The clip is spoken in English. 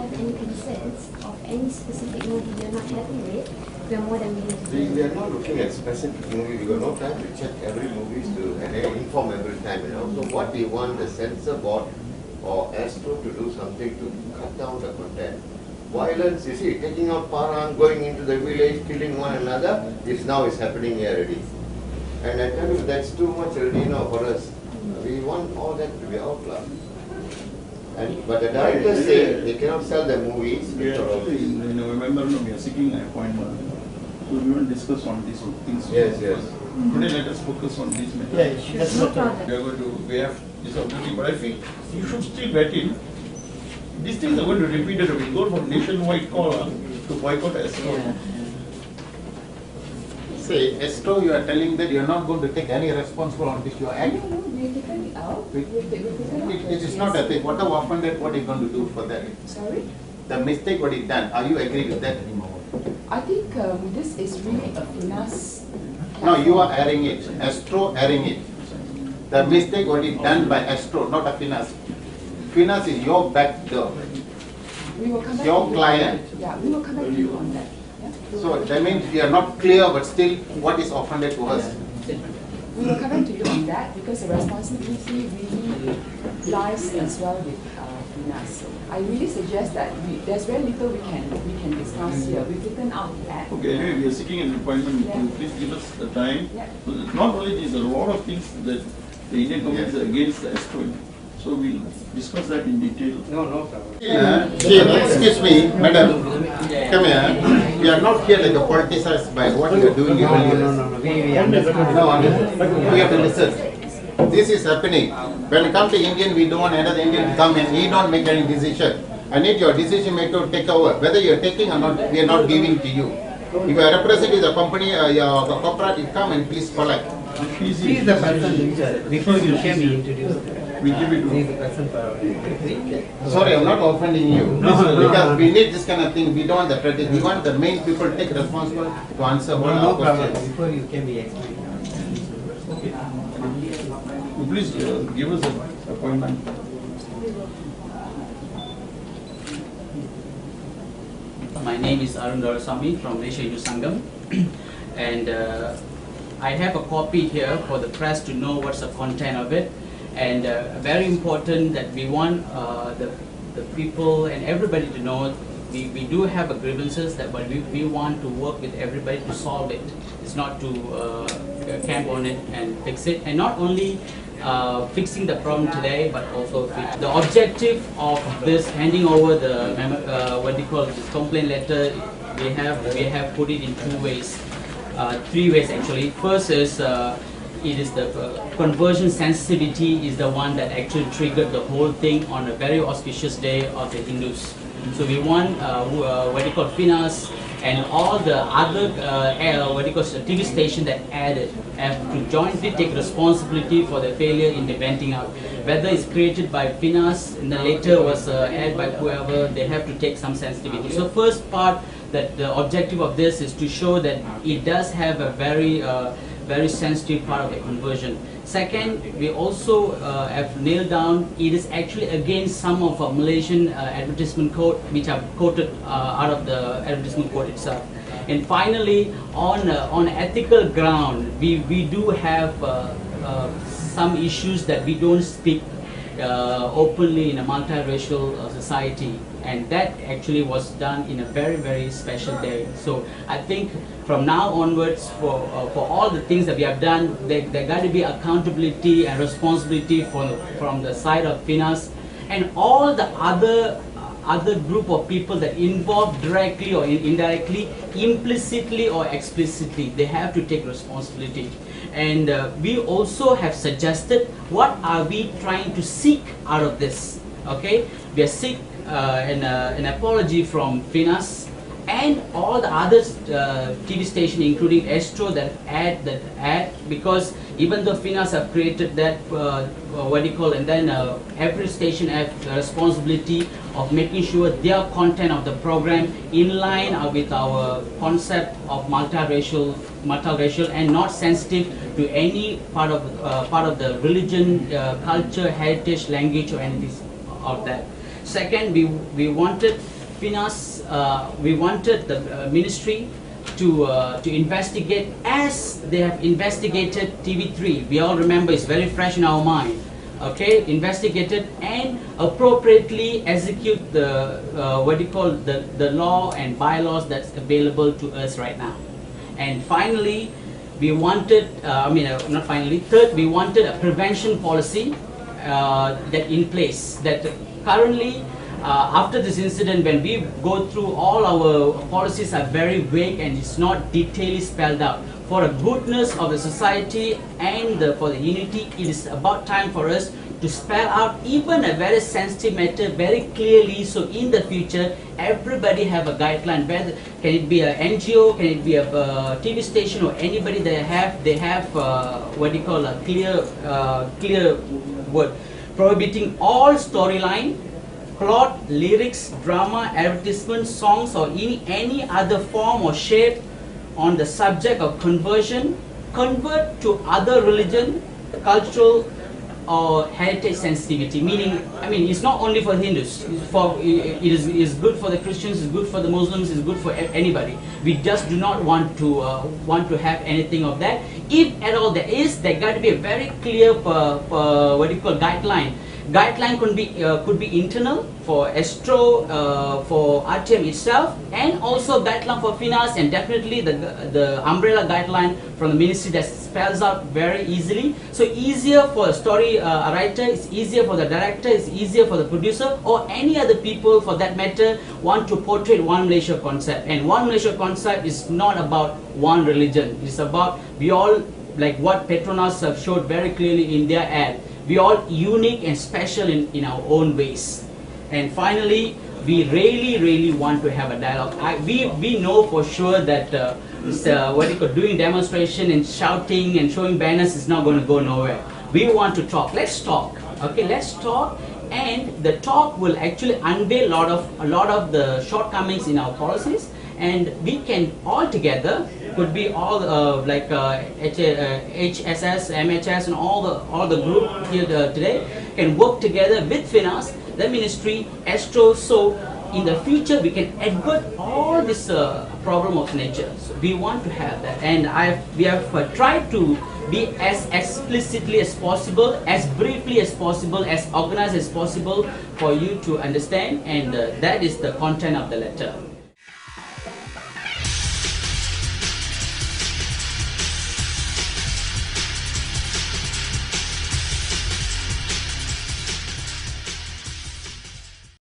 have any concerns of any specific movie you're not happy with, we are more than willing to do. We are not looking at specific movie. We got no time to check every movie and inform every time. So what we want the censor board or Astro to do something to cut down the content. Violence, you see, taking out parang, going into the village, killing one another, is happening here already. And I tell you, that's too much already for us. We want all that to be outlawed. But the directors say they cannot sell the movies. Remember, we are seeking an appointment. So we will discuss on these things. Yes. Today let us focus on these matters. Yeah, that's no problem. We have this objective, but I feel you should still get in. These things are going to repeat it. We go from nationwide call to boycott Astro. Say, Astro, you are telling that you are not going to take any responsibility on this. You are acting. No, we have taken it out. It is not a thing. What have offended? What are you going to do for that? Sorry? The mistake what is done. Are you agree with that? I think this is really a finance. No, you are airing it. Astro airing it. The mistake what is done by Astro, not a finance. Finance is your back door. We will come back Your to you client. On that. Yeah, we will come back to you on that. Yeah? So that means we are not clear, but still, what is offended to us? We will come back to you on that because the responsibility really lies as well with finance. I really suggest that there's very little we can discuss here. We've taken out that. Okay, anyway, we are seeking an appointment. Yeah. Please give us the time. Yeah. Not only this, there are a lot of things that the Indian government is against the Astro. So we'll discuss that in detail. No problem. Excuse me, madam. Come here. We are not here like a politicized by what you are doing. No. We understand. No, we have to listen. This is happening. When it comes to Indian, we don't want another Indian to come and he don't make any decision. I need your decision maker to take over. Whether you are taking or not, we are not giving to you. If you are representing the company, your corporate, come and please collect. He is the person. Before you came, we introduced. We give it to He is the person for. Sorry, I'm not offending you. Because we need this kind of thing. We don't want the prejudice. We want the main people to take responsibility to answer all our questions. Before you came, we explained. Okay. Please give us an appointment. My name is Arun Dorasamy from Malaysia Hindu Sangam, and I have a copy here for the press to know what's the content of it. And very important that we want the people and everybody to know we do have a grievances that, but we want to work with everybody to solve it. It's not to camp on it and fix it, and not only fixing the problem today, but also the objective of this handing over the what do you call this complaint letter. We have put it in two ways, three ways actually. First is it is the conversion sensitivity is the one that actually triggered the whole thing on a very auspicious day of the Hindus. So we want what you call finance and all the other what you call TV station that added have to jointly take responsibility for the failure in the venting out. Whether it's created by finance and then later was aired by whoever, they have to take some sensitivity. So first part, that the objective of this is to show that it does have a very sensitive part of the conversion. Second, we also have nailed down it is actually against some of our Malaysian advertisement code, which are quoted out of the advertisement code itself. And finally, on ethical ground, we do have some issues that we don't speak openly in a multiracial society, and that actually was done in a very special day. So I think from now onwards, for all the things that we have done, there got to be accountability and responsibility from the side of finance and all the other group of people that involved directly or indirectly, implicitly or explicitly. They have to take responsibility. And we also have suggested what are we trying to seek out of this. Okay, we are seek an apology from Finas and all the other TV station, including Astro, that add because even though Finas have created that what do you call, and then every station has the responsibility of making sure their content of the program in line with our concept of multiracial and not sensitive to any part of the religion, culture, heritage, language, or anything of that. Second, we wanted FINAS, we wanted the ministry to investigate as they have investigated TV3. We all remember, it's very fresh in our mind. Okay, investigated and appropriately execute the the law and bylaws that's available to us right now. And finally, we wanted, not finally, third, we wanted a prevention policy that in place. That currently, after this incident, when we go through, all our policies are very vague and it's not detailedly spelled out. For the goodness of the society and for the unity, it is about time for us to spell out even a very sensitive matter very clearly, so in the future everybody have a guideline. Whether can it be an NGO, can it be a TV station, or anybody they have a clear word prohibiting all storyline, plot, lyrics, drama, advertisement, songs, or any other form or shape on the subject of conversion, convert to other religion, cultural or heritage sensitivity. Meaning, it's not only for Hindus. It is good for the Christians, it's good for the Muslims, it's good for anybody. We just do not want to have anything of that. If at all there is, there got to be a very clear guideline. Guideline could be internal for Astro, for RTM itself, and also guideline for FINAS, and definitely the umbrella guideline from the ministry that spells out very easily. So easier for a story writer, it's easier for the director, it's easier for the producer, or any other people for that matter want to portray one Malaysia concept. And one Malaysia concept is not about one religion. It's about, we all, like what Petronas have showed very clearly in their ad, we all unique and special in our own ways. And finally, we really want to have a dialogue. We know for sure that doing demonstration and shouting and showing banners is not going to go nowhere. We want to talk. Let's talk. Okay, let's talk. And the talk will actually unveil a lot of the shortcomings in our policies, and we can all together, could be all HSS, MHS, and all the group here today can work together with FINAS, the ministry, Astro, so in the future we can avert all this problem of nature. So we want to have that, and we have tried to be as explicitly as possible, as briefly as possible, as organized as possible for you to understand, and that is the content of the letter.